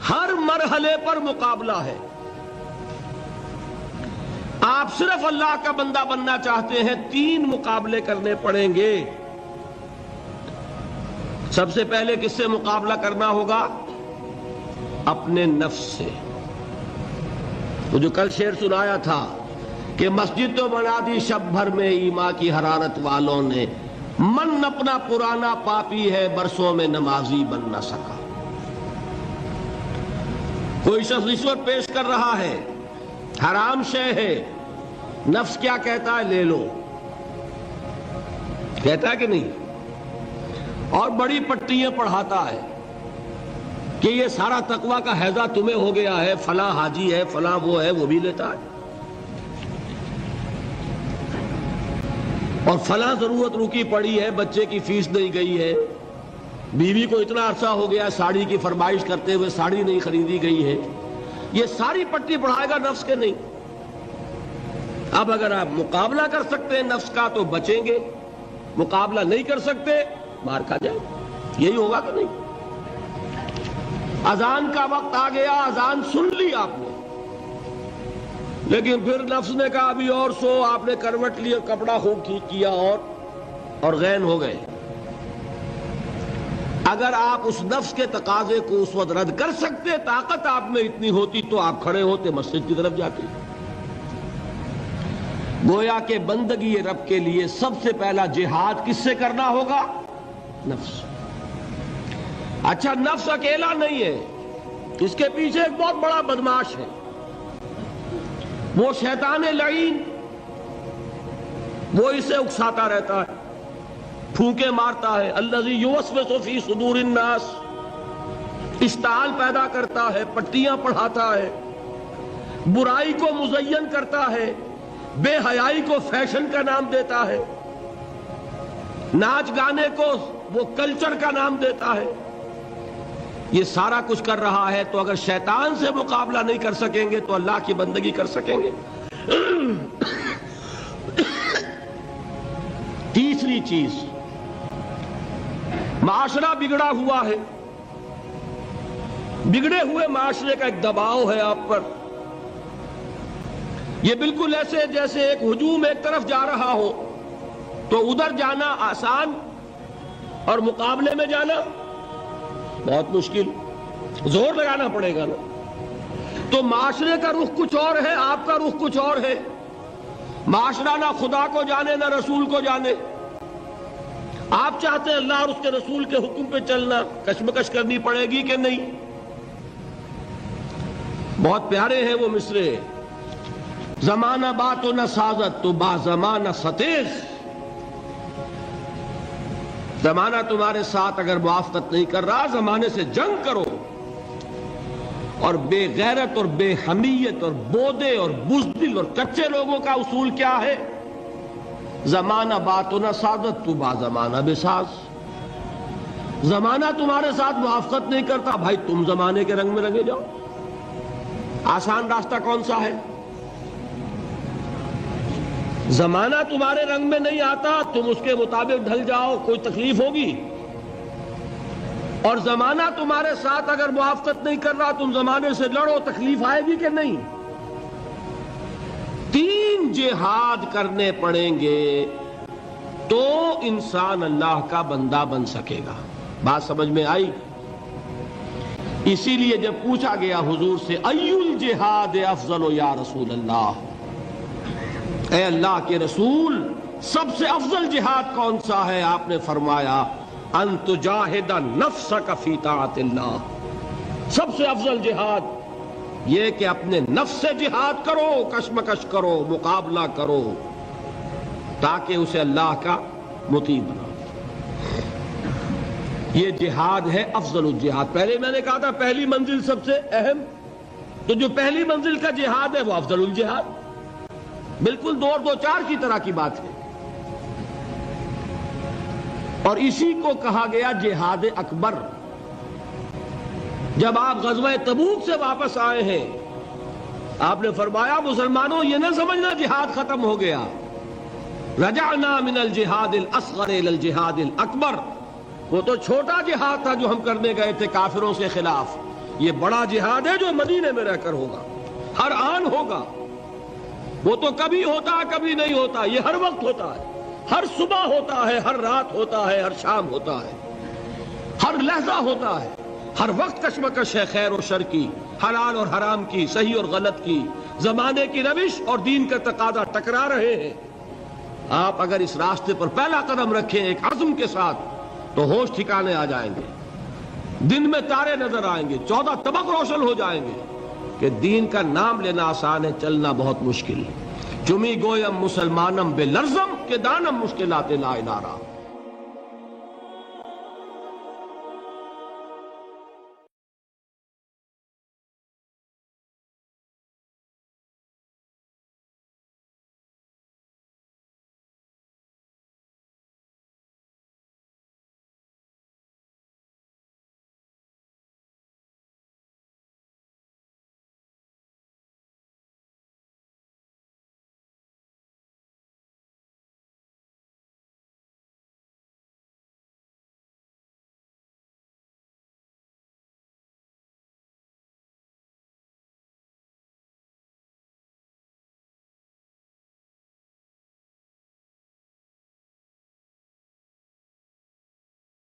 ہر مرحلے پر مقابلہ ہے. آپ صرف اللہ کا بندہ بننا چاہتے ہیں، 3 مقابلے کرنے پڑیں گے. سب سے پہلے کس سے مقابلہ کرنا ہوگا؟ اپنے نفس سے. وہ جو کل شعر سنایا تھا کہ مسجد تو بنا دی شب بھر میں ایمان کی حرارت والوں نے، من اپنا پرانا پاپی ہے برسوں میں نمازی بن نہ سکا. کوئی شخص رشوت پیش کر رہا ہے، حرام شے ہے، نفس کیا کہتا ہے؟ لے لو. کہتا ہے کہ نہیں؟ اور بڑی پٹیاں پڑھاتا ہے کہ یہ سارا تقویٰ کا حیضہ تمہیں ہو گیا ہے، فلاں حاجی ہے، فلاں وہ ہے، وہ بھی لیتا ہے. اور فلاں ضرورت رکی پڑی ہے، بچے کی فیس نہیں گئی ہے، بیوی کو اتنا عرصہ ہو گیا ساڑی کی فرمائش کرتے ہوئے ساڑی نہیں خریدی گئی ہے. یہ ساری پٹی پڑھائے گا نفس کے نہیں. اب اگر آپ مقابلہ کر سکتے ہیں نفس کا تو بچیں گے، مقابلہ نہیں کر سکتے مار کھا جائے. یہی ہوگا کہ نہیں؟ اذان کا وقت آ گیا، اذان سن لی آپ نے، لیکن پھر نفس نے کہا ابھی اور سو، آپ نے کروٹ لی، کپڑا خوب ٹھیک کیا اور غین ہو گئے. اگر آپ اس نفس کے تقاضے کو اس وقت رد کر سکتے، طاقت آپ میں اتنی ہوتی تو آپ کھڑے ہوتے، مسجد کی طرف جاتے. گویا کہ بندگی رب کے لیے سب سے پہلا جہاد کس سے کرنا ہوگا؟ نفس. اچھا، نفس اکیلا نہیں ہے، اس کے پیچھے ایک بہت بڑا بدماش ہے، وہ شیطان لعین. وہ اسے اکساتا رہتا ہے، پھونکے مارتا ہے. الذی یوسوس فی صدور الناس، اشتعال پیدا کرتا ہے، پٹیاں پڑھاتا ہے، برائی کو مزین کرتا ہے، بے حیائی کو فیشن کا نام دیتا ہے، ناچ گانے کو وہ کلچر کا نام دیتا ہے. یہ سارا کچھ کر رہا ہے. تو اگر شیطان سے مقابلہ نہیں کر سکیں گے تو اللہ کی بندگی کر سکیں گے. تیسری چیز، معاشرہ بگڑا ہوا ہے. بگڑے ہوئے معاشرے کا ایک دباؤ ہے آپ پر. یہ بالکل ایسے جیسے ایک ہجوم ایک طرف جا رہا ہو تو ادھر جانا آسان اور مقابلے میں جانا بہت مشکل، زور لگانا پڑے گا نا. تو معاشرے کا رخ کچھ اور ہے، آپ کا رخ کچھ اور ہے. معاشرہ نہ خدا کو جانے نہ رسول کو جانے. آپ چاہتے ہیں اللہ اور اس کے رسول کے حکم پہ چلنا، کشمکش کرنی پڑے گی کہ نہیں؟ بہت پیارے ہیں وہ مصرے، زمانہ بات و نہ سازت تو با زمانہ ستیز. زمانہ تمہارے ساتھ اگر موافقت نہیں کر رہا، زمانے سے جنگ کرو. اور بے غیرت اور بے حمیت اور بودے اور بزدل اور کچے لوگوں کا اصول کیا ہے؟ زمانہ بات و نہ سازت تو با زمانہ بساز. زمانہ تمہارے ساتھ موافقت نہیں کرتا، بھائی تم زمانے کے رنگ میں رنگے جاؤ. آسان راستہ کون سا ہے؟ زمانہ تمہارے رنگ میں نہیں آتا، تم اس کے مطابق ڈھل جاؤ، کوئی تکلیف ہوگی. اور زمانہ تمہارے ساتھ اگر موافقت نہیں کر رہا، تم زمانے سے لڑو، تکلیف آئے گی کہ نہیں؟ 3 جہاد کرنے پڑیں گے تو انسان اللہ کا بندہ بن سکے گا. بات سمجھ میں آئی؟ اسی لیے جب پوچھا گیا حضور سے ای الجہاد افضل یا رسول اللہ، اے اللہ کے رسول سب سے افضل جہاد کون سا ہے؟ آپ نے فرمایا ان تجاہد نفسک فی طاعت اللہ. سب سے افضل جہاد یہ کہ اپنے نفس سے جہاد کرو، کشمکش کرو، مقابلہ کرو، تاکہ اسے اللہ کا مطیع بناؤ. یہ جہاد ہے افضل الجہاد. پہلے میں نے کہا تھا پہلی منزل سب سے اہم، تو جو پہلی منزل کا جہاد ہے وہ افضل الجہاد. بالکل 2 اور 2 4 کی طرح کی بات ہے. اور اسی کو کہا گیا جہاد اکبر. جب آپ غزوہ تبوک سے واپس آئے ہیں، آپ نے فرمایا مسلمانوں یہ نہ سمجھنا جہاد ختم ہو گیا. رجعنا من الجہاد الاصغر الى الجہاد الاکبر. وہ تو چھوٹا جہاد تھا جو ہم کرنے گئے تھے کافروں کے خلاف، یہ بڑا جہاد ہے جو مدینے میں رہ کر ہوگا، ہر آن ہوگا۔ وہ تو کبھی ہوتا ہے کبھی نہیں ہوتا، یہ ہر وقت ہوتا ہے، ہر صبح ہوتا ہے، ہر رات ہوتا ہے، ہر شام ہوتا ہے، ہر لحظہ ہوتا ہے، ہر وقت کشمکش ہے خیر و شر کی، حلال اور حرام کی، صحیح اور غلط کی، زمانے کی روش اور دین کا تقاضا ٹکرا رہے ہیں۔ آپ اگر اس راستے پر پہلا قدم رکھیں ایک عزم کے ساتھ تو ہوش ٹھکانے آ جائیں گے، دن میں تارے نظر آئیں گے، 14 طبق روشن ہو جائیں گے کہ دین کا نام لینا آسان ہے، چلنا بہت مشکل۔ چمی گویم مسلمانم بے لرزم کہ دانم مشکلات لا الہ